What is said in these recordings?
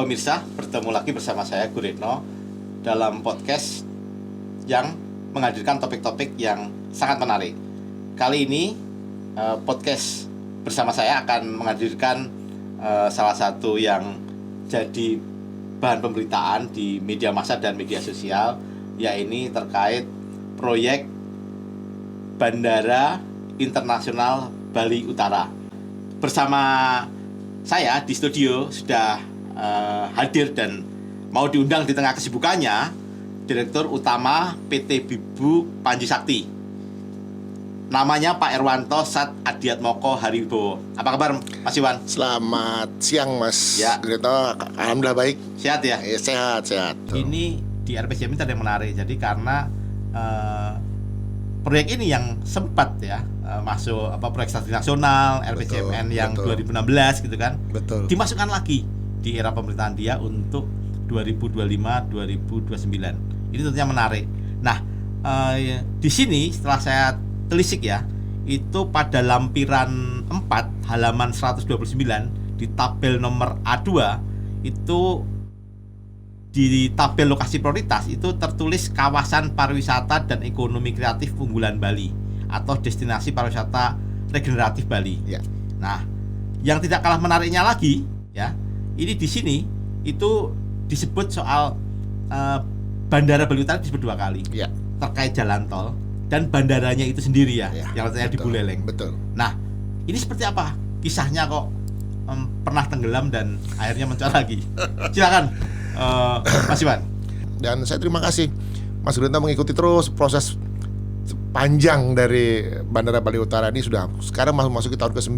pemirsa, bertemu lagi bersama saya Guritno dalam podcast yang menghadirkan topik-topik yang sangat menarik. Kali ini podcast bersama saya akan menghadirkan salah satu yang jadi bahan pemberitaan di media massa dan media sosial, yaitu terkait proyek Bandara Internasional Bali Utara. Bersama saya di studio sudah hadir dan mau diundang di tengah kesibukannya Direktur Utama PT Bibu Panji Sakti. Namanya Pak Erwanto Sat Adiatmoko Haribowo. Apa kabar Mas Iwan? Selamat siang Mas. Ya. Guritno, alhamdulillah baik. Sehat ya? Sehat. Ini di RPJM ini ada yang menarik. Jadi karena proyek ini yang sempat ya masuk proyek strategi nasional RPJMN yang betul. 2016 gitu kan. Betul. Dimasukkan lagi di era pemerintahan dia untuk 2025-2029. Ini tentunya menarik. Nah, di sini setelah saya telisik ya, itu pada lampiran 4 halaman 129 di tabel nomor A2 itu di tabel lokasi prioritas itu tertulis kawasan pariwisata dan ekonomi kreatif unggulan Bali atau destinasi pariwisata regeneratif Bali. Ya. Nah, yang tidak kalah menariknya lagi ya, ini di sini itu disebut soal Bandara Bali Utara disebut 2 kali. Ya. Terkait jalan tol dan bandaranya itu sendiri ya, yang letaknya di betul, Buleleng. Betul. Nah, ini seperti apa kisahnya kok pernah tenggelam dan akhirnya mencuat lagi? Silakan Mas Iwan. Dan saya terima kasih Mas Guritno mengikuti terus proses panjang dari Bandara Bali Utara ini. Sudah sekarang masuk ke tahun ke-9.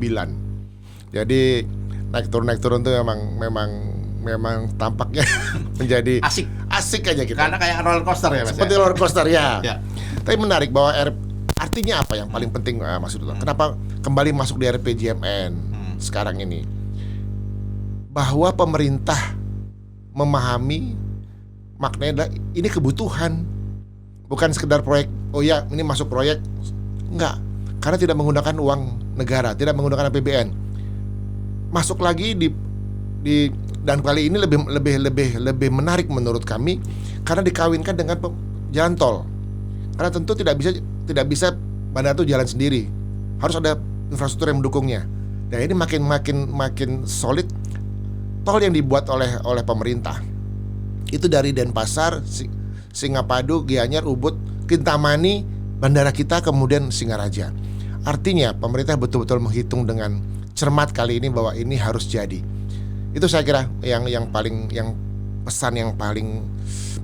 Jadi naik turun tuh memang tampaknya menjadi asik aja gitu. Karena kayak roller coaster ya Mas. Seperti roller coaster ya. Ya. Tapi menarik bahwa artinya apa yang paling penting Mas Guritno? Kenapa kembali masuk di RPJMN sekarang ini? Bahwa pemerintah memahami maknanya ini kebutuhan, bukan sekedar proyek. Oh ya, ini masuk proyek, enggak, karena tidak menggunakan uang negara, tidak menggunakan APBN. Masuk lagi di dan kali ini lebih menarik menurut kami karena dikawinkan dengan jalan tol. Karena tentu tidak bisa bandara itu jalan sendiri, harus ada infrastruktur yang mendukungnya. Dan ini makin solid. Tol yang dibuat oleh pemerintah itu dari Denpasar, Singapadu, Gianyar, Ubud, Kintamani, bandara kita, kemudian Singaraja. Artinya pemerintah betul-betul menghitung dengan cermat kali ini bahwa ini harus jadi. Itu saya kira yang pesan yang paling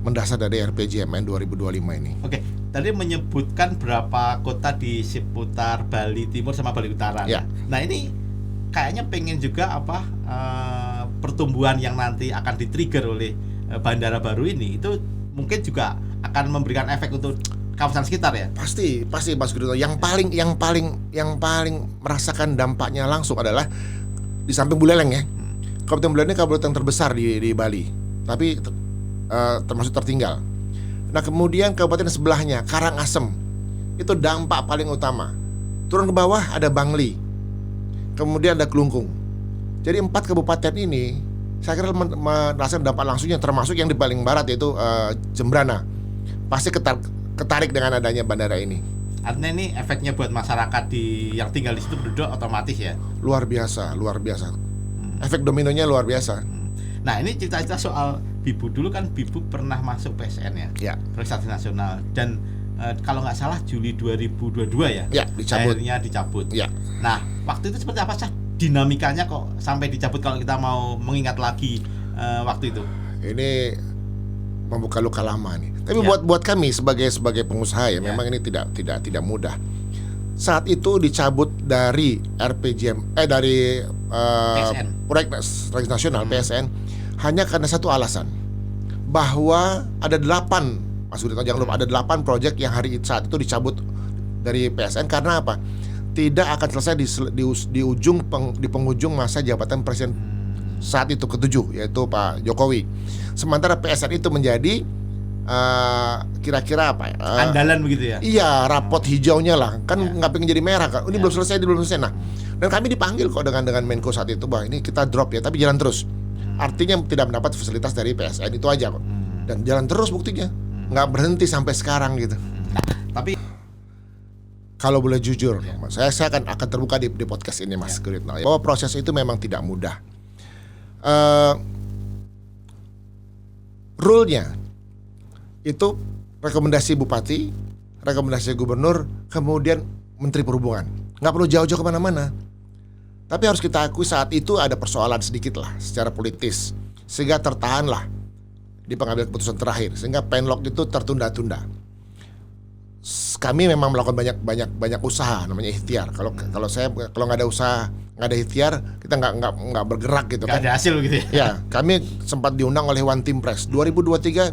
mendasar dari RPJMN 2025 ini. Oke, tadi menyebutkan berapa kota di seputar Bali Timur sama Bali Utara. Ya. Nah, ini kayaknya pengen juga pertumbuhan yang nanti akan di-trigger oleh bandara baru ini itu mungkin juga akan memberikan efek untuk kawasan sekitar ya. Pasti Mas Guritno. Yang paling merasakan dampaknya langsung adalah di samping Buleleng ya. Kabupaten Buleleng ini kabupaten terbesar di Bali, tapi termasuk tertinggal. Nah, kemudian kabupaten sebelahnya Karangasem itu dampak paling utama. Turun ke bawah ada Bangli, kemudian ada Kelungkung. Jadi 4 kabupaten ini saya kira merasakan dampak langsungnya, termasuk yang di paling barat yaitu Jembrana. Pasti ketarik dengan adanya bandara ini. Artinya ini efeknya buat masyarakat yang tinggal di situ penduduk otomatis ya. Luar biasa. Efek dominonya luar biasa. Nah, ini cerita-cerita soal Bibu. Dulu kan Bibu pernah masuk PSN ya. Ya. Proyek Strategi Nasional, dan kalau nggak salah Juli 2022 ya. Ya, dicabut. Akhirnya dicabut. Ya. Nah, waktu itu seperti apa sih dinamikanya kok sampai dicabut kalau kita mau mengingat lagi waktu itu? Ini membuka luka lama nih. Tapi buat kami sebagai pengusaha ya, memang ini tidak mudah. Saat itu dicabut dari dari PSN. Proyek Strategi Nasional PSN hanya karena satu alasan, bahwa ada 8, Mas Guritno, jangan lupa ada 8 proyek yang saat itu dicabut dari PSN karena apa? Tidak akan selesai di penghujung masa jabatan presiden saat itu ke-7, yaitu Pak Jokowi. Sementara PSN itu menjadi kira-kira apa ya? Andalan begitu ya? Iya, rapot hijaunya lah. Kan nggak pengen jadi merah kan. Ini belum selesai. Nah, dan kami dipanggil kok dengan Menko saat itu, bahwa ini kita drop ya, tapi jalan terus. Artinya tidak mendapat fasilitas dari PSN, itu aja kok. Dan jalan terus buktinya, nggak berhenti sampai sekarang gitu. Nah, tapi Kalau boleh jujur, saya akan terbuka di podcast ini, Mas Guritno, bahwa proses itu memang tidak mudah. Rule-nya itu rekomendasi bupati, rekomendasi gubernur, kemudian menteri perhubungan. Nggak perlu jauh-jauh kemana-mana. Tapi harus kita akui saat itu ada persoalan sedikit lah secara politis, sehingga tertahanlah di pengambilan keputusan terakhir, sehingga penlok itu tertunda-tunda. Kami memang melakukan banyak usaha, namanya ikhtiar. Kalau nggak ada usaha, nggak ada ikhtiar, kita nggak bergerak gitu nggak kan. ada hasil gitu ya. Ya, kami sempat diundang oleh One Team Press 2023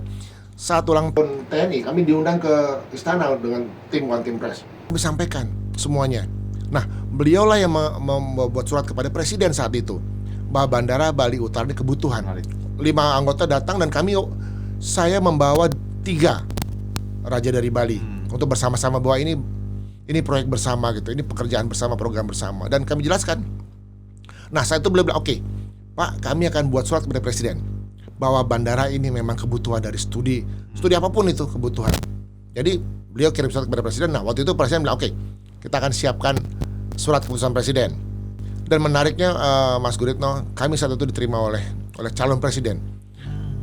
saat ulang tahun TNI. Kami diundang ke istana dengan tim One Team Press. Kami sampaikan semuanya. Nah, beliaulah yang membuat surat kepada presiden saat itu bahwa Bandara Bali Utara ini kebutuhan. 5 anggota datang dan saya membawa 3 raja dari Bali untuk bersama-sama bahwa ini proyek bersama gitu, ini pekerjaan bersama, program bersama, dan kami jelaskan. Nah, saya itu beliau bilang, oke, Pak, kami akan buat surat kepada presiden bahwa bandara ini memang kebutuhan dari studi apapun itu kebutuhan. Jadi beliau kirim surat kepada presiden. Nah, waktu itu presiden bilang, oke, kita akan siapkan surat keputusan presiden. Dan menariknya, Mas Guritno, kami saat itu diterima oleh calon presiden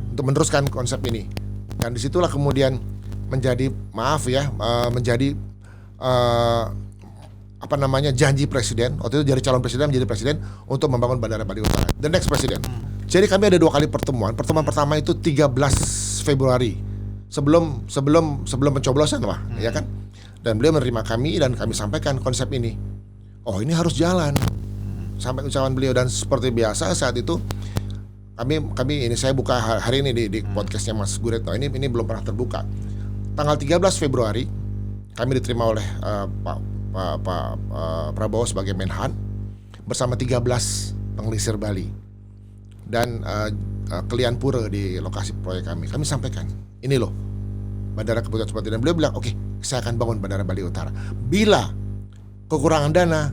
untuk meneruskan konsep ini. Dan disitulah kemudian menjadi janji presiden. Waktu itu dari calon presiden menjadi presiden untuk membangun Bandara Bali Utara. The next president. Jadi kami ada 2 kali pertemuan. Pertemuan pertama itu 13 Februari sebelum pencoblosan lah, ya kan. Dan beliau menerima kami dan kami sampaikan konsep ini. Oh, ini harus jalan. Sampai ucapan beliau, dan seperti biasa saat itu kami ini saya buka hari ini di podcastnya Mas Guritno. Ini belum pernah terbuka. Tanggal 13 Februari kami diterima oleh Pak Prabowo sebagai Menhan bersama 13 pengelisir Bali dan Kelian Pura di lokasi proyek kami. Kami sampaikan, ini loh bandara kebutuhan seperti, dan beliau bilang, oke, saya akan bangun Bandara Bali Utara. Bila kekurangan dana,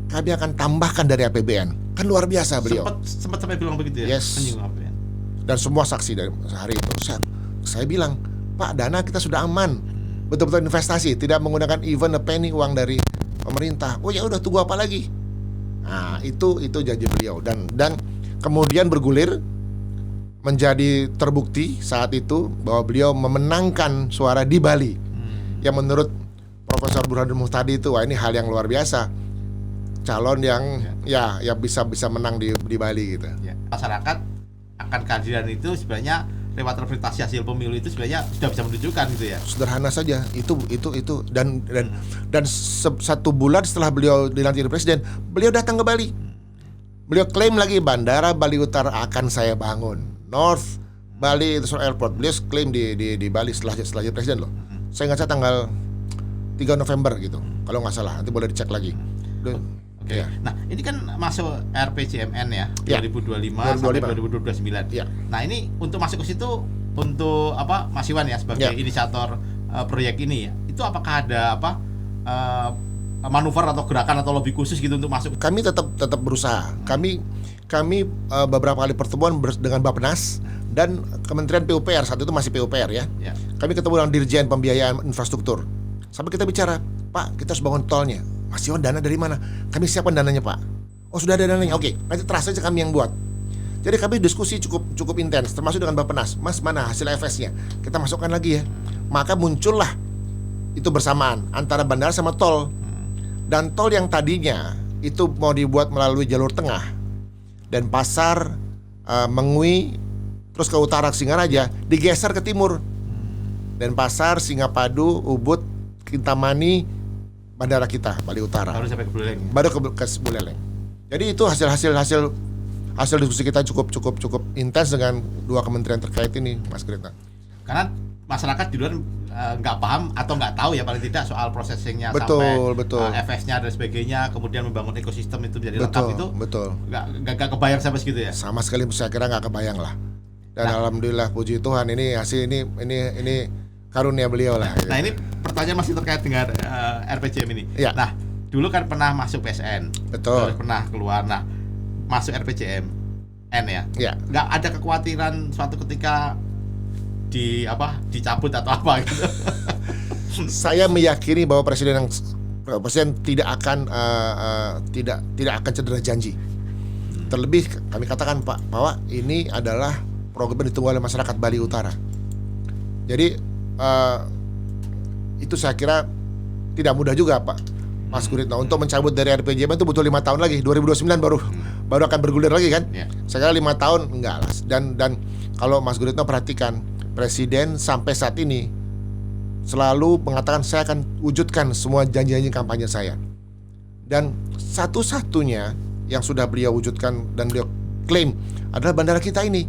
kami akan tambahkan dari APBN. Kan luar biasa beliau. Sempat sampai bilang begitu ya. Yes. Menyinggung APBN. Dan semua saksi dari hari itu. Saya bilang, Pak, dana kita sudah aman, betul-betul investasi, tidak menggunakan even a penny uang dari pemerintah. Oh ya udah, tunggu apa lagi? Nah, itu janji beliau, dan kemudian bergulir menjadi terbukti saat itu bahwa beliau memenangkan suara di Bali. Yang menurut Profesor Burhanuddin Muhtadi itu, wah, ini hal yang luar biasa. Calon yang ya bisa menang di Bali gitu. Ya, masyarakat akan kehadiran itu sebenarnya lewat representasi hasil pemilu itu sebenarnya sudah bisa menunjukkan gitu ya. Sederhana saja, itu dan 1 bulan setelah beliau dilantik jadi presiden, beliau datang ke Bali. Beliau klaim lagi Bandara Bali Utara akan saya bangun. North Bali International Airport. Beliau klaim di Bali setelah jadi presiden loh. Saya ingat tanggal 3 November gitu. Kalau nggak salah, nanti boleh dicek lagi. Oke. Ya. Nah, ini kan masuk RPJMN ya, Ya. 2025 sampai 2029. Ya. Nah, ini untuk masuk ke situ untuk Mas Iwan ya sebagai inisiator proyek ini ya. Itu apakah ada manuver atau gerakan atau lobby khusus gitu untuk masuk? Kami tetap berusaha. Kami beberapa kali pertemuan dengan Bappenas dan Kementerian PUPR, saat itu masih PUPR ya. Kami ketemu dengan Dirjen Pembiayaan Infrastruktur. Sampai kita bicara, Pak, kita harus bangun tolnya. Mas Iwan, dana dari mana? Kami siapkan dananya, Pak. Oh, sudah ada dananya. Oke, nanti terasa aja kami yang buat. Jadi kami diskusi cukup intens, termasuk dengan Bappenas. Mas, mana hasil FS-nya? Kita masukkan lagi ya. Maka muncullah itu bersamaan antara bandara sama tol. Dan tol yang tadinya itu mau dibuat melalui jalur tengah dan Pasar, Mengui, terus ke utara Singaraja, digeser ke timur. Dan Pasar, Singapadu, Ubud, Kintamani, bandara kita Bali Utara. Baru sampai ke Buleleng. Baru ke Buleleng. Jadi itu hasil diskusi kita cukup intens dengan 2 kementerian terkait ini, Mas Guritno. Karena masyarakat di luar nggak paham atau nggak tahu ya paling tidak soal prosesingnya betul. FS-nya dan sebagainya, kemudian membangun ekosistem itu menjadi lengkap itu. Betul. Nggak kebayang sampai segitu ya. Sama sekali saya kira nggak kebayang lah. Dan alhamdulillah, puji Tuhan, ini hasil ini karunia beliau lah. Nah, ini pertanyaan masih terkait dengan RPJM ini. Ya. Nah, dulu kan pernah masuk PSN. Betul. Terus pernah keluar. Nah, masuk RPJM. N ya. Ya. Nggak ada kekhawatiran suatu ketika dicabut atau apa gitu. Saya meyakini bahwa presiden tidak akan tidak akan cedera janji. Terlebih kami katakan Pak bahwa ini adalah program yang ditunggu oleh masyarakat Bali Utara. Jadi itu saya kira tidak mudah juga Pak Mas Guritno untuk mencabut dari RPJMN itu butuh 5 tahun lagi. 2029 baru akan bergulir lagi kan? Yeah. Saya kira 5 tahun enggak lah. Dan kalau Mas Guritno perhatikan, presiden sampai saat ini selalu mengatakan saya akan wujudkan semua janji-janji kampanye saya. Dan satu-satunya yang sudah beliau wujudkan dan beliau klaim adalah bandara kita ini.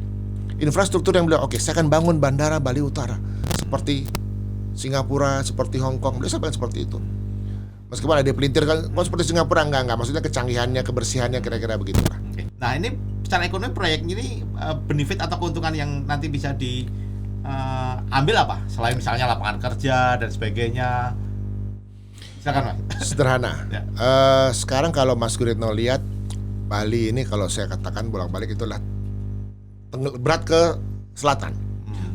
Infrastruktur yang beliau, oke, saya akan bangun bandara Bali Utara seperti Singapura, seperti Hong Kong. Beliau sampaikan seperti itu. Meskipun ada pelintir kan, seperti Singapura enggak, maksudnya kecanggihannya, kebersihannya kira-kira begitulah. Oke. Nah, ini secara ekonomi proyek ini benefit atau keuntungan yang nanti bisa diambil apa? Selain misalnya lapangan kerja dan sebagainya. Silakan Mas. Sederhana. Ya. Sekarang kalau Mas Guritno lihat Bali ini, kalau saya katakan bolak-balik itulah berat ke selatan.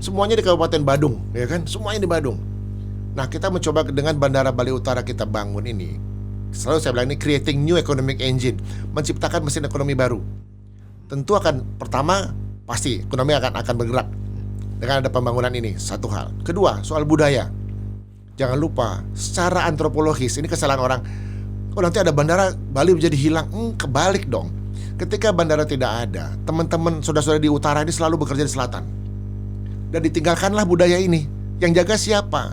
Semuanya di Kabupaten Badung, ya kan? Semuanya di Badung. Nah, kita mencoba dengan Bandara Bali Utara kita bangun ini. Selalu saya bilang ini creating new economic engine, menciptakan mesin ekonomi baru. Tentu akan pertama pasti ekonomi akan bergerak dengan ada pembangunan ini, satu hal. Kedua, soal budaya. Jangan lupa, secara antropologis ini kesalahan orang. Oh, nanti ada bandara Bali menjadi hilang. Kebalik dong. Ketika bandara tidak ada, teman-teman saudara-saudara di utara ini selalu bekerja di selatan. Dan ditinggalkanlah budaya ini. Yang jaga siapa?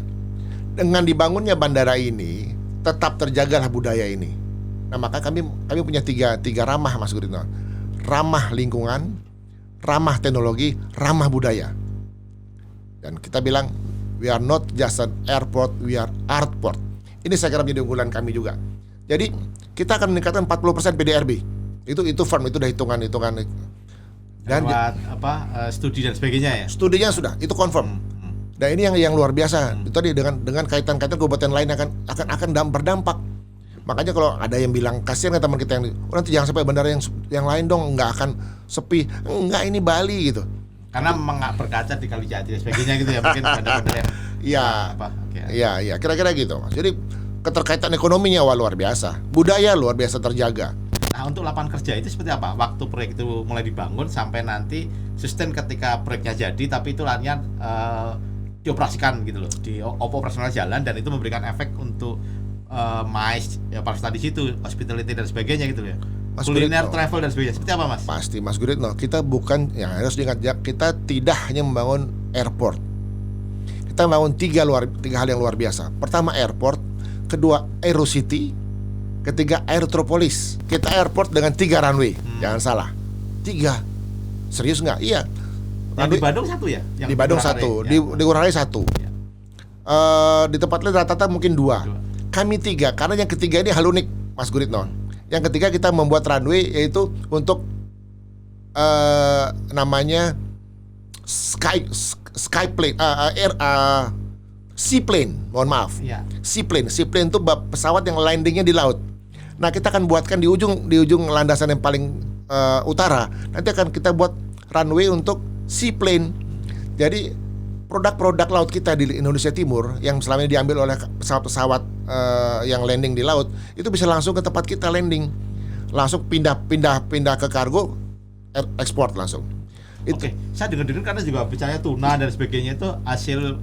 Dengan dibangunnya bandara ini, tetap terjagalah budaya ini. Nah, maka kami punya tiga ramah Mas Guritno. Ramah lingkungan, ramah teknologi, ramah budaya. Dan kita bilang we are not just an airport, we are artport. Ini saya kira menjadi unggulan kami juga. Jadi kita akan meningkatkan 40% PDRB. Itu firm, itu udah hitungan. Dan studi dan sebagainya ya. Studinya sudah, itu confirm. Dan ini yang luar biasa. Itu tadi dengan kaitan-kaitan kabupaten lain akan berdampak. Makanya kalau ada yang bilang kasihan ke teman kita yang nanti jangan sampai bandara yang lain dong nggak akan sepi. Enggak, ini Bali gitu. Karena memang nggak berkaca di Kalijati dan sebagainya gitu ya, mungkin bandar-bandar yang Iya, kira-kira gitu Mas. Jadi keterkaitan ekonominya luar biasa, budaya luar biasa terjaga. Nah, untuk lapangan kerja itu seperti apa? Waktu proyek itu mulai dibangun sampai nanti sustain ketika proyeknya jadi, tapi itu lainnya dioperasikan gitu loh, operasional jalan, dan itu memberikan efek untuk MICE, ya pariwisata di situ, hospitality dan sebagainya gitu ya. Mas Kuliner, Guritno, travel dan sebagainya. Seperti apa Mas? Pasti Mas Guritno, kita bukan yang harus diingat, kita tidak hanya membangun airport. Kita membangun tiga hal yang luar biasa. Pertama airport, kedua Aerocity, ketiga Aerotropolis. Kita airport dengan 3 runway. Jangan salah. 3. Serius nggak? Iya. Yang di Badung satu ya? Di Badung satu, di Ngurah Rai 1. Ya. Di tempat lain rata-rata mungkin 2. Kami 3, karena yang ketiga ini hal unik Mas Guritno. Yang ketiga kita membuat runway yaitu untuk namanya seaplane, mohon maaf. Ya. Seaplane itu pesawat yang landingnya di laut. Nah, kita akan buatkan di ujung landasan yang paling utara. Nanti akan kita buat runway untuk seaplane. Jadi produk-produk laut kita di Indonesia Timur yang selama ini diambil oleh pesawat-pesawat yang landing di laut itu bisa langsung ke tempat kita landing, langsung pindah ke kargo, ekspor langsung. Oke, saya dengar karena juga bicaranya tuna dan sebagainya itu hasil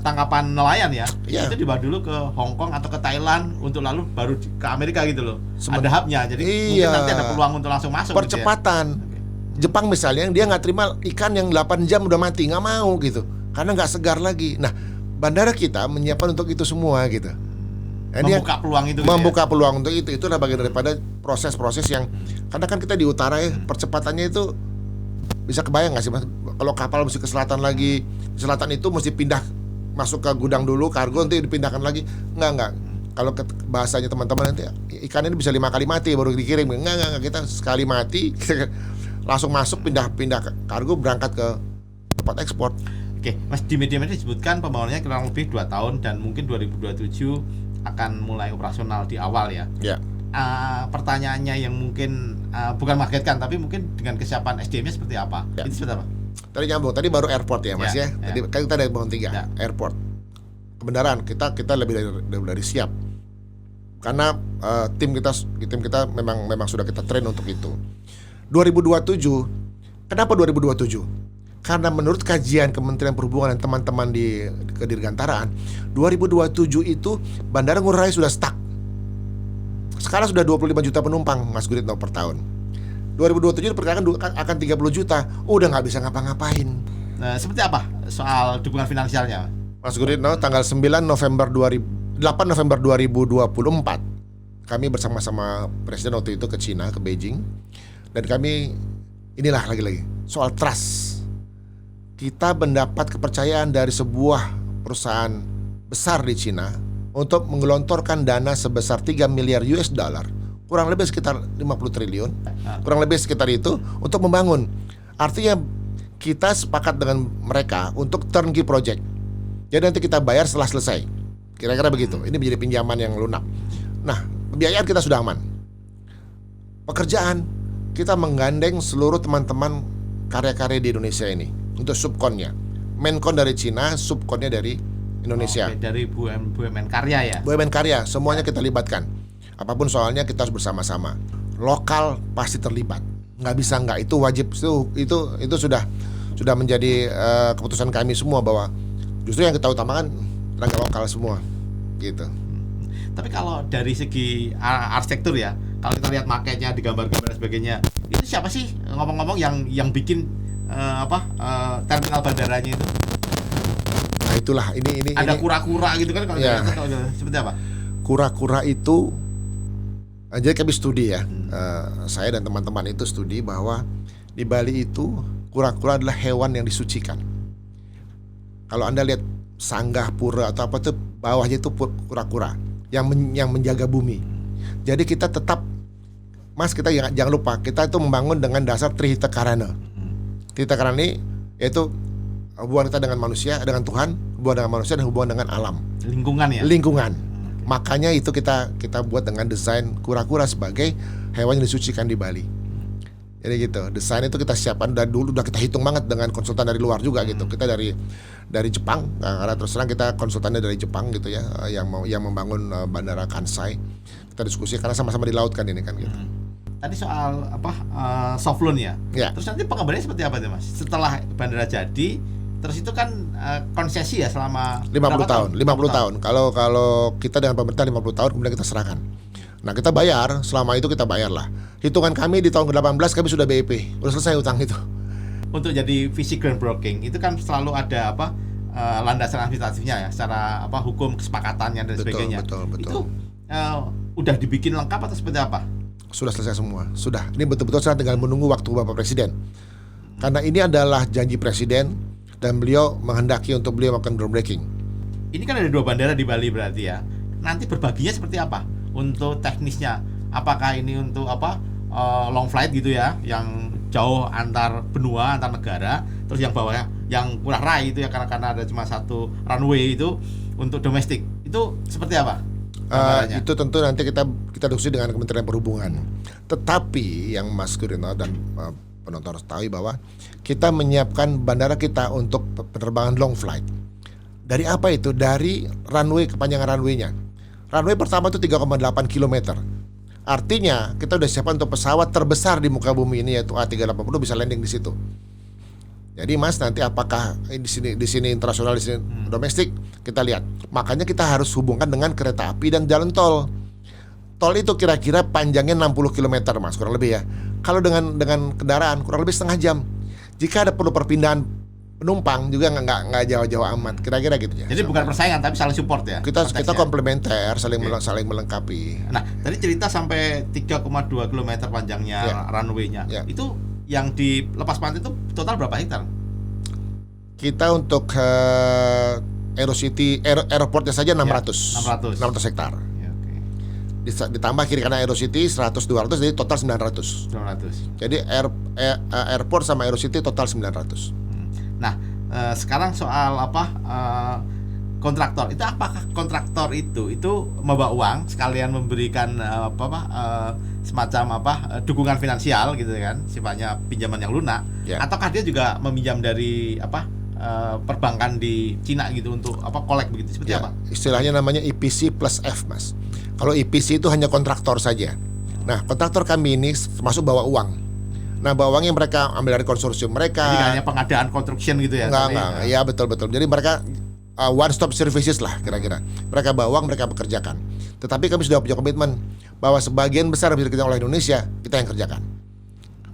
tangkapan nelayan ya. Yeah. Itu dibawa dulu ke Hong Kong atau ke Thailand untuk lalu baru ke Amerika gitu loh. Ada hubnya, jadi mungkin nanti ada peluang untuk langsung masuk. Percepatan. Gitu ya. Jepang misalnya, dia nggak terima ikan yang 8 jam udah mati, nggak mau gitu, karena nggak segar lagi. Nah, bandara kita menyiapkan untuk itu semua gitu. Nah, membuka peluang itu. Membuka peluang untuk itu. Itulah bagian daripada proses-proses yang, karena kan kita di utara ya, percepatannya itu bisa kebayang nggak sih Mas? Kalau kapal mesti ke selatan lagi, selatan itu mesti pindah masuk ke gudang dulu, kargo nanti dipindahkan lagi. Nggak. Kalau bahasanya teman-teman nanti ikan ini bisa 5 kali mati baru dikirim. Nggak, kita sekali mati langsung masuk, pindah kargo, berangkat ke tempat ekspor. Oke, Mas, di media-media disebutkan pembangunannya kurang lebih 2 tahun dan mungkin 2027 akan mulai operasional di awal ya. Ya. pertanyaannya yang mungkin bukan mengagetkan, tapi mungkin dengan kesiapan SDM-nya seperti apa? Ya. Itu seperti apa? Tadi nyambung, tadi baru airport ya Mas ya. Tadi kan kita dari bangun 3, airport. Kebenaran kita lebih dari siap. Karena tim kita memang sudah kita train untuk itu. 2027. Kenapa 2027? Karena menurut kajian Kementerian Perhubungan dan teman-teman di Kedirgantaraan, 2027 itu Bandara Ngurah Rai sudah stuck. Sekarang sudah 25 juta penumpang Mas Guritno per tahun. 2027 diperkirakan akan 30 juta. Udah nggak bisa ngapa-ngapain. Nah, seperti apa soal dukungan finansialnya? Mas Guritno, tanggal 8 November 2024 kami bersama-sama Presiden waktu itu ke Cina, ke Beijing. Dan kami, inilah lagi-lagi soal trust. Kita mendapat kepercayaan dari sebuah perusahaan besar di Cina untuk menggelontorkan dana sebesar 3 miliar US dollar, kurang lebih sekitar 50 triliun, kurang lebih sekitar itu, untuk membangun. Artinya kita sepakat dengan mereka untuk turnkey project. Jadi nanti kita bayar setelah selesai. Kira-kira begitu. Ini menjadi pinjaman yang lunak. Nah, pembiayaan kita sudah aman. Pekerjaan, kita menggandeng seluruh teman-teman karya-karya di Indonesia ini untuk subkonnya. Menkon dari Cina, subkonnya dari Indonesia. Oke, dari BUMN karya ya. BUMN karya, semuanya kita libatkan. Apapun soalnya kita harus bersama-sama. Lokal pasti terlibat. Nggak bisa nggak, itu wajib. Itu sudah menjadi keputusan kami semua bahwa justru yang kita utamakan tenaga lokal semua, gitu. Tapi kalau dari segi arsitektur ya, kalau kita lihat maketnya, digambar-gambar dan sebagainya, itu siapa sih ngomong-ngomong yang bikin terminal bandaranya itu? Nah itulah ini ada kura-kura gitu kan kalau ya. Seperti apa? Kura-kura itu, jadi kami studi ya, saya dan teman-teman itu studi bahwa di Bali itu kura-kura adalah hewan yang disucikan. Kalau Anda lihat sanggah pura atau apa tuh, bawahnya itu kura-kura yang menjaga bumi. Jadi kita tetap, Mas, kita jangan lupa, kita itu membangun dengan dasar Trihita Karana. Trihita Karana ini yaitu hubungan kita dengan manusia, dengan Tuhan, hubungan dengan manusia dan hubungan dengan alam. Lingkungan ya. Lingkungan. Makanya itu kita buat dengan desain kura-kura sebagai hewan yang disucikan di Bali. Jadi gitu, desain itu kita siapkan dari dulu, udah kita hitung banget dengan konsultan dari luar juga gitu. Kita dari Jepang, karena terus terang kita konsultannya dari Jepang gitu ya, yang membangun bandara Kansai. Kita diskusi karena sama-sama di laut kan ini kan gitu. Tadi soal soft loan ya. Terus nanti pengembangannya seperti apa tuh Mas? Setelah bandara jadi, terus itu kan konsesi ya selama 50 tahun. Kalau kita dengan pemerintah 50 tahun, kemudian kita serahkan. Nah kita bayar, selama itu kita bayar lah. Hitungan kami di tahun ke-18 kami sudah BEP, udah selesai utang itu. Untuk jadi visi groundbreaking itu kan selalu ada landasan administratifnya ya, secara hukum kesepakatannya dan sebagainya. Betul. Itu udah dibikin lengkap atau seperti apa? Sudah selesai semua, sudah. Ini betul-betul saya tinggal menunggu waktu Bapak Presiden. Karena ini adalah janji Presiden dan beliau menghendaki untuk beliau melakukan groundbreaking. Ini kan ada 2 bandara di Bali berarti ya. Nanti berbaginya seperti apa? Untuk teknisnya, apakah ini untuk long flight gitu ya, yang jauh antar benua, antar negara, terus yang bawahnya yang Ngurah Rai itu ya karena ada cuma satu runway itu untuk domestik. Itu seperti apa? Itu tentu nanti kita diskusi dengan Kementerian Perhubungan. Tetapi yang Mas Guritno dan penonton harus tahu bahwa kita menyiapkan bandara kita untuk penerbangan long flight. Dari apa itu? Dari runway, kepanjangan runway-nya. Runway pertama itu 3,8 km. Artinya kita udah siapkan untuk pesawat terbesar di muka bumi ini, yaitu A380 bisa landing di situ. Jadi Mas, nanti apakah di sini internasional, di sini domestik, kita lihat. Makanya kita harus hubungkan dengan kereta api dan jalan tol. Tol itu kira-kira panjangnya 60 km Mas, kurang lebih ya. Kalau dengan kendaraan kurang lebih setengah jam. Jika ada perlu perpindahan penumpang juga nggak jauh-jauh amat, kira-kira gitu ya. Jadi bukan persaingan tapi saling support ya. Kita komplementer, saling melengkapi. Nah, tadi cerita sampai 3,2 km panjangnya runway-nya. Itu yang dilepas pantai itu total berapa hektar? Kita untuk Aerocity airportnya saja 600 hektar. Ditambah kiri kanan Aerocity 100-200, jadi total 900. Jadi airport sama Aerocity total 900. Nah, sekarang soal kontraktor. Itu apakah kontraktor itu membawa uang sekalian memberikan semacam dukungan finansial gitu kan, sifatnya pinjaman yang lunak, ataukah dia juga meminjam dari perbankan di Cina gitu untuk kolek begitu, seperti apa? Istilahnya namanya EPC plus F, Mas. Kalau EPC itu hanya kontraktor saja. Nah, kontraktor kami ini termasuk bawa uang. Nah, bawa uangnya mereka ambil dari konsorsium mereka. Jadi hanya pengadaan construction gitu ya? Enggak. Ya, betul. Jadi mereka one stop services lah kira-kira. Mereka bawa uang, mereka bekerjakan. Tetapi kami sudah punya komitmen bahwa sebagian besar bisa dikerjakan oleh Indonesia, kita yang kerjakan.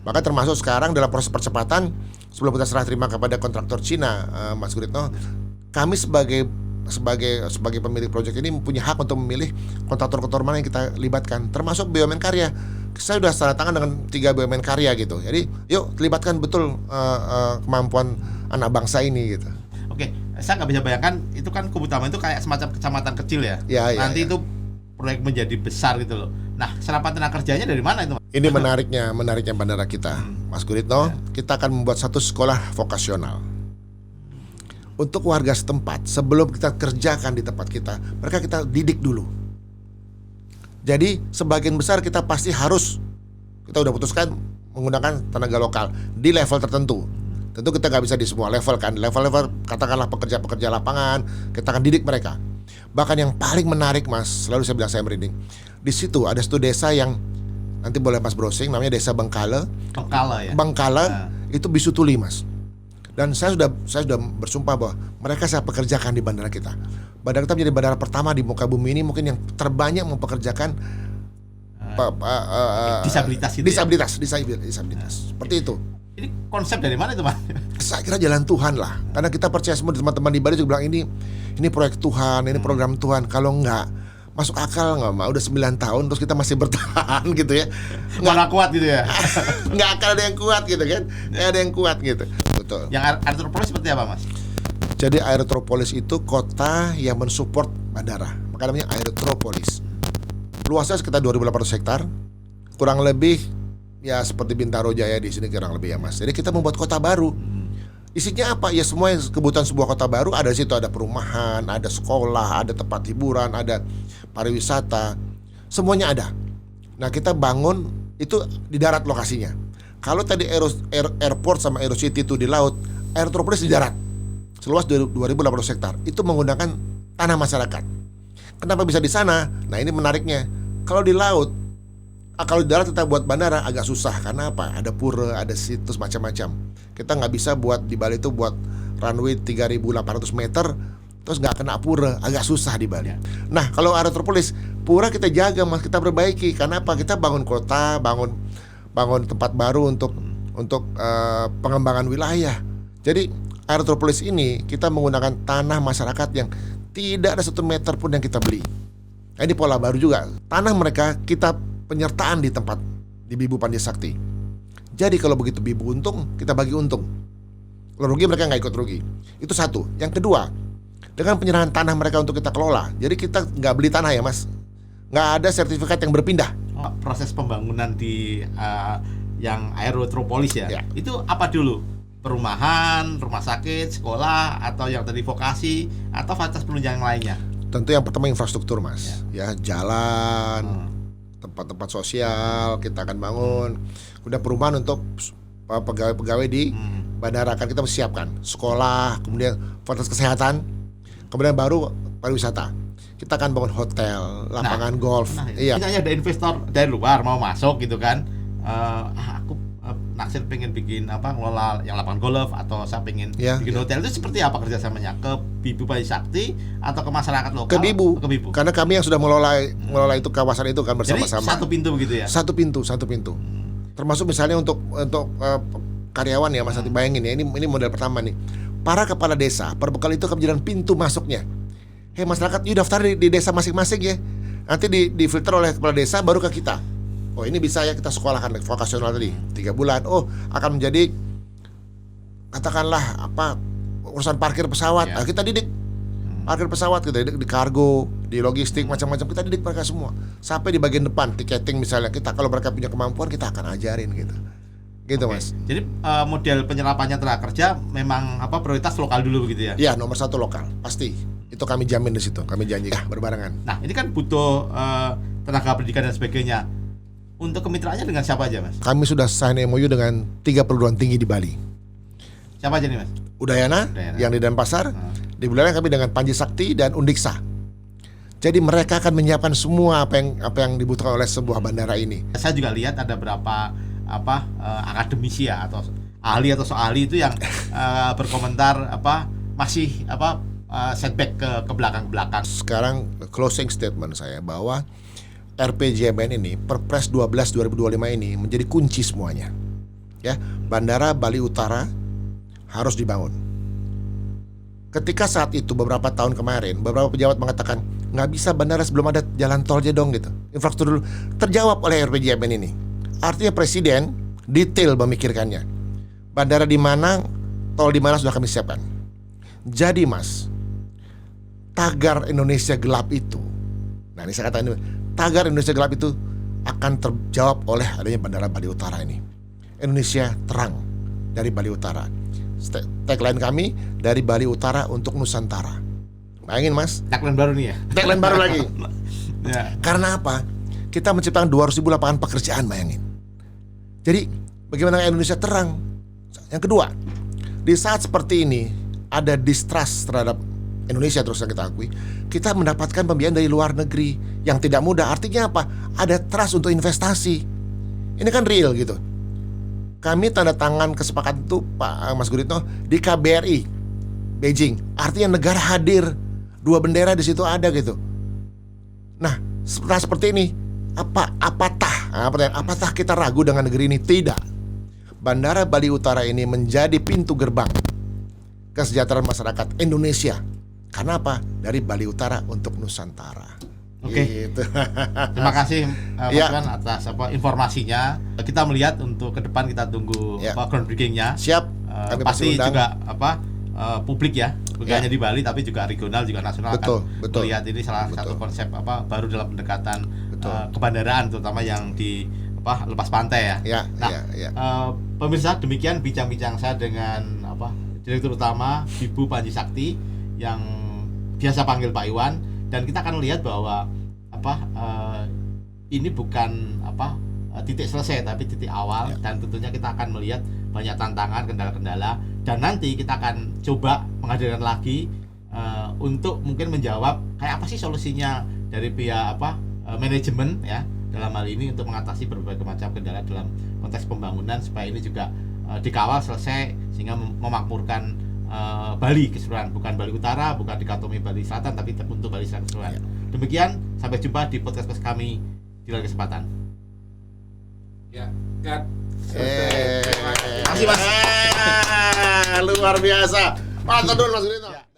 Maka termasuk sekarang dalam proses percepatan sebelum kita serah terima kepada kontraktor Cina, Mas Guritno, kami sebagai pemilik proyek ini punya hak untuk memilih kontraktor mana yang kita libatkan, termasuk BUMN karya. Saya sudah tanda tangan dengan 3 BUMN karya gitu. Jadi yuk libatkan betul kemampuan anak bangsa ini gitu. Oke, saya nggak bisa bayangkan itu kan Kubutama itu kayak semacam kecamatan kecil ya. Nanti itu proyek menjadi besar gitu loh. Nah, serapan tenaga kerjanya dari mana itu? Ini menariknya bandara kita, Mas Guritno. Kita akan membuat satu sekolah vokasional untuk warga setempat. Sebelum kita kerjakan di tempat kita didik dulu. Jadi sebagian besar kita udah putuskan menggunakan tenaga lokal di level tertentu. Tentu kita nggak bisa di semua level kan. Level katakanlah pekerja lapangan, kita akan didik mereka. Bahkan yang paling menarik, Mas, selalu saya bilang saya merinding. Di situ ada satu desa yang nanti boleh Mas browsing, namanya Desa Bengkale. Bengkale itu bisu tuli, Mas. Dan saya sudah bersumpah bahwa mereka saya pekerjakan di bandara kita. Bandara kita menjadi bandara pertama di muka bumi ini mungkin yang terbanyak mempekerjakan disabilitas. Seperti itu. Ini konsep dari mana itu, Mas? Saya kira jalan Tuhan lah. Karena kita percaya semua, teman-teman di Bali juga bilang ini proyek Tuhan, ini program Tuhan. Kalau enggak masuk akal nggak, udah 9 tahun terus kita masih bertahan gitu ya. Nggak kuat gitu ya. Nggak akan ada yang kuat gitu kan. Nggak ada yang kuat gitu. Betul. Yang Aerotropolis seperti apa, Mas? Jadi Aerotropolis itu kota yang mensupport bandara. Maka namanya Aerotropolis. Luasnya sekitar 2.800 hektar. Kurang lebih ya seperti Bintaro Jaya di sini kurang lebih ya, Mas. Jadi kita membuat kota baru. Isinya apa? Ya semua kebutuhan sebuah kota baru ada di situ. Ada perumahan, ada sekolah, ada tempat hiburan, ada pariwisata. Semuanya ada. Nah, kita bangun itu di darat lokasinya. Kalau tadi airport sama Aerocity itu di laut, Aerotropolis di darat. Seluas 2.800 hektar. Itu menggunakan tanah masyarakat. Kenapa bisa di sana? Nah, ini menariknya. Kalau di laut, kalau di darat kita buat bandara agak susah. Karena apa? Ada pura, ada situs macam-macam. Kita nggak bisa buat di Bali itu buat runway 3.800 meter terus nggak kena pura, agak susah di Bali. Nah, kalau Aerotropolis, pura kita jaga, Mas, kita perbaiki. Karena apa? Kita bangun kota, bangun tempat baru untuk pengembangan wilayah. Jadi Aerotropolis ini kita menggunakan tanah masyarakat yang tidak ada 1 meter pun yang kita beli. Nah, ini pola baru juga. Tanah mereka kita penyertaan di tempat di Bibu Pandya Sakti. Jadi kalau begitu Bibu untung, kita bagi untung. Kalau rugi mereka nggak ikut rugi. Itu satu. Yang kedua, dengan penyerahan tanah mereka untuk kita kelola. Jadi kita nggak beli tanah ya, Mas. Nggak ada sertifikat yang berpindah. Proses pembangunan di yang Aerotropolis ya. Itu apa dulu? Perumahan, rumah sakit, sekolah, atau yang tadi vokasi, atau fasilitas penunjang lainnya? Tentu yang pertama infrastruktur, Mas. Ya, jalan, tempat-tempat sosial kita akan bangun. Udah perumahan untuk pegawai-pegawai di bandara akan kita siapkan. Sekolah, kemudian fasilitas kesehatan, kemudian baru pariwisata. Kita akan bangun hotel, lapangan golf. Iya. Misalnya ada investor dari luar mau masuk gitu kan. Aku naksir pengen bikin ngelola yang lapangan golf, atau saya pengen bikin hotel, itu seperti apa kerjasamanya? Ke Bibu Pandya Sakti atau ke masyarakat lokal? Ke Bibu. Karena kami yang sudah mengelola itu kawasan itu kan bersama-sama. Jadi satu pintu begitu ya? Satu pintu. Termasuk misalnya untuk karyawan ya, Mas, nanti bayangin ya, ini model pertama nih. Para kepala desa, perbekal itu akan menjadi pintu masuknya. Hei masyarakat, yuk daftar di desa masing-masing ya. Nanti difilter oleh kepala desa baru ke kita. Oh, ini bisa ya kita sekolahkan vokasional tadi 3 bulan. Oh, akan menjadi katakanlah urusan parkir pesawat. Nah, kita didik parkir pesawat, kita didik di kargo, di logistik, macam-macam kita didik mereka semua. Sampai di bagian depan tiketing misalnya, kita kalau mereka punya kemampuan kita akan ajarin gitu. Gitu, Mas. Jadi model penyerapannya tenaga kerja memang prioritas lokal dulu begitu ya? Iya, nomor 1 lokal, pasti. Itu kami jamin di situ, kami janji berbarengan. Nah, ini kan butuh tenaga pendidikan dan sebagainya. Untuk kemitraannya dengan siapa aja, Mas? Kami sudah sign MOU dengan 3 perguruan tinggi di Bali. Siapa aja nih, Mas? Udayana yang di Denpasar, di Buleleng kami dengan Panji Sakti dan Undiksa. Jadi mereka akan menyiapkan semua apa yang dibutuhkan oleh sebuah bandara ini. Saya juga lihat ada beberapa akademisi ya atau ahli itu yang berkomentar masih setback ke belakang. Sekarang closing statement saya bahwa RPJMN ini Perpres 12 2025 ini menjadi kunci semuanya. Ya, Bandara Bali Utara harus dibangun. Ketika saat itu beberapa tahun kemarin, beberapa pejabat mengatakan nggak bisa bandara sebelum ada jalan tol aja dong gitu. Infrastruktur dulu. Terjawab oleh RPJMN ini. Artinya presiden detail memikirkannya. Bandara di mana, tol di mana sudah kami siapkan. Jadi Mas, tagar Indonesia gelap itu. Nah ini saya katakan, tagar Indonesia gelap itu akan terjawab oleh adanya Bandara Bali Utara ini. Indonesia terang dari Bali Utara. Tagline kami dari Bali Utara untuk Nusantara. Bayangin Mas. Tagline baru nih ya. Tagline baru lagi. Ya. Karena apa? Kita menciptakan 200.000 lapangan pekerjaan, bayangin. Jadi bagaimana Indonesia terang? Yang kedua, di saat seperti ini ada distrust terhadap Indonesia, terus yang kita akui, kita mendapatkan pembiayaan dari luar negeri yang tidak mudah. Artinya apa? Ada trust untuk investasi. Ini kan real gitu. Kami tanda tangan kesepakatan itu Pak Mas Guritno di KBRI Beijing. Artinya negara hadir, 2 bendera di situ ada gitu. Nah, seperti ini, apatah kita ragu dengan negeri ini? Tidak. Bandara Bali Utara ini menjadi pintu gerbang kesejahteraan masyarakat Indonesia. Karena apa? Dari Bali Utara untuk Nusantara. Oke. Gitu. Terima kasih Mas Iwan atas informasinya. Kita melihat untuk ke depan kita tunggu groundbreaking-nya. Siap. Pasti juga publik ya, bukan hanya di Bali tapi juga regional juga nasional akan melihat ini salah satu konsep baru dalam pendekatan kebandaraan, terutama yang di lepas pantai ya. Pemirsa, demikian bincang-bincang saya dengan Direktur Utama Ibu Panji Sakti yang biasa panggil Pak Iwan, dan kita akan lihat bahwa ini bukan titik selesai tapi titik awal, dan tentunya kita akan melihat banyak tantangan, kendala-kendala, dan nanti kita akan coba menghadirkan lagi untuk mungkin menjawab kayak apa sih solusinya dari pihak manajemen ya dalam hal ini untuk mengatasi berbagai macam kendala dalam konteks pembangunan supaya ini juga dikawal selesai sehingga memakmurkan Bali keseluruhan, bukan Bali Utara, bukan dikotomi Bali Selatan, tapi untuk Bali Selatan keseluruhan. Demikian, sampai jumpa di podcast kami di lain kesempatan. Terima kasih Mas. Luar biasa. Mantap dulu Mas Grito.